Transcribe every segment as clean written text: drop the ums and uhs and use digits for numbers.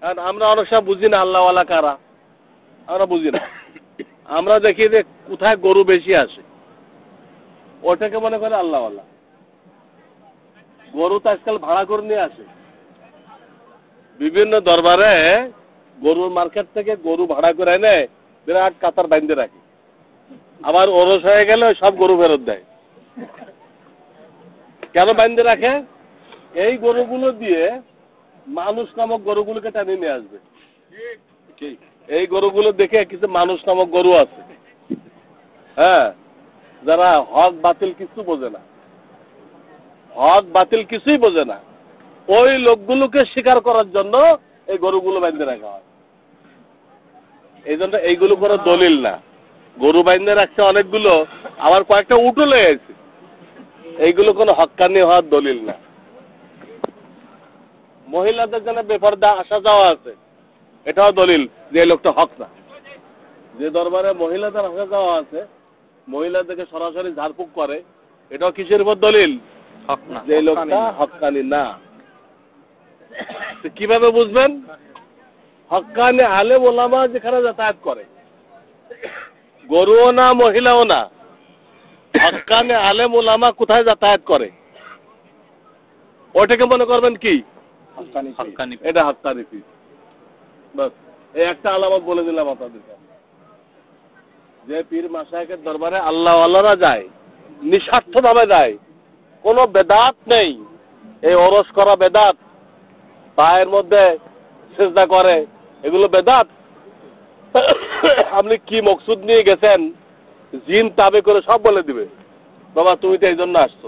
কারণ আমরা অনেক সময় বুঝি না আল্লাহওয়ালা কারা, আমরা বুঝি না। আমরা দেখি যে কোথায় গরু বেশি আসে ওটাকে মনে করে আল্লাহওয়ালা। গরু তো আজকাল ভাড়া করে নিয়ে আসে বিভিন্ন দরবারে, গরুর মার্কেট থেকে গরু ভাড়া করে এনে বিরাট কাতার বাইন্ধে রাখে, আবার ওরস হয়ে গেলে সব গরু ফেরত দেয়। কেন বাইন্ধে রাখে? এই গরুগুলো দিয়ে মানুষ নামক গরুগুলোকে টানিয়ে নিয়ে আসবে। এই গরুগুলো দেখে কিছু মানুষ নামক গরু আছে, হ্যাঁ, যারা হক বাতিল কিছু বোঝে না, হক বাতিল কিছুই বোঝে না, ওই লোকগুলোকে স্বীকার করার জন্য এই গরুগুলো বাইন্ধে রাখা হয়। এই জন্য এইগুলো কোনো দলিল না। গরু বাইন্ধে রাখছে অনেকগুলো, আবার কয়েকটা উঠো লেগে গেছে, এইগুলো কোনো হক্কানি হওয়ার দলিল না। মহিলাদের জন্য বেপরদা আসা যাওয়া আছে, এটাও দলিল যে এই লোকটা হক না। যে দরবারে মহিলাদের আসা যাওয়া আছে, মহিলাদেরকে সরাসরি ঝাড়ফুঁক করে, এটাও কিসের উপর দলিল? হক না, যে লোকটা হক্কানি না। কিভাবে বুঝবেন? হক্কানি আলেম ওলামা যেখানে যাতায়াত করে, গরুও না মহিলাও না, হক্কানি আলেম ওলামা কোথায় যাতায়াত করে ওটাকে মনে করবেন কি? হক্কানি। এটা হক্কানি পীর। বাস এই একটা আলামত বলে দিলাম আপনাদেরকে। যে পীর মাশায়েখের দরবারে আল্লাহ আল্লাহরা যায়, নিঃস্বার্থ ভাবে যায়, কোনো বেদাত নেই। এই ওরস করা বেদাত, পায়ের মধ্যে সিজদা করে, এগুলো বেদাত। আপনি কি মকসুদ নিয়ে গেছেন, জিন তাবে করে সব বলে দিবে। বাবা তুমি তো এই জন্য আসছো,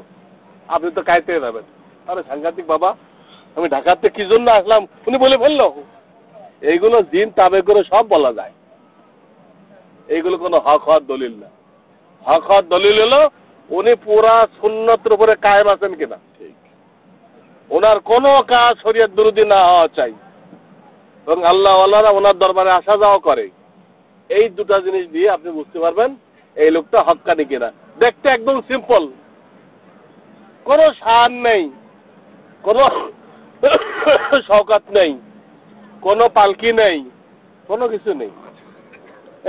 আপনি তো কাইতে যাবেন। আরে সাংঘাতিক বাবা, আমি ঢাকাতে কি জন্য আসলাম উনি বলে ফেললো। এইগুলো জিন তাবে করে সব বলা যায়, এইগুলো কোনো হক হওয়ার দলিল না। হক হওয়ার দলিল হলো উনি পুরা সুন্নতের উপরে কায়েম আছেন কিনা, ওনার কোনো কাজ শরীয়ত বিরোধী না হওয়া চাই, এবং আল্লাহ আল্লাহরা ওনার দরবারে আসা যাওয়া করে। এই দুটা জিনিস দিয়ে আপনি বুঝতে পারবেন এই লোকটা হক্কানি কিনা। দেখতে একদম সিম্পল, কোনো শান নেই, কোনো শওকাত নেই, কোনো পালকি নেই, কোনো কিছু নেই।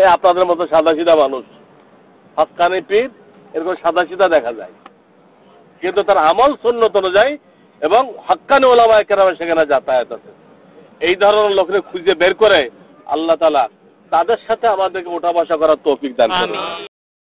এই আপনাদের মতো সাদা সিধা মানুষ, হক্কানি পীর এরকম সাদা সিধা দেখা যায়, কিন্তু তার আমল সুন্নত অনুযায়ী এবং হক্কানি ওলামায়ে কেরামের সেখানে যাতায়াত আছে। এই ধরনের লোককে খুঁজে বের করে আল্লাহ তাআলা তাদের সাথে আমাদেরকে ওঠা বসা করার তৌফিক দান করুন।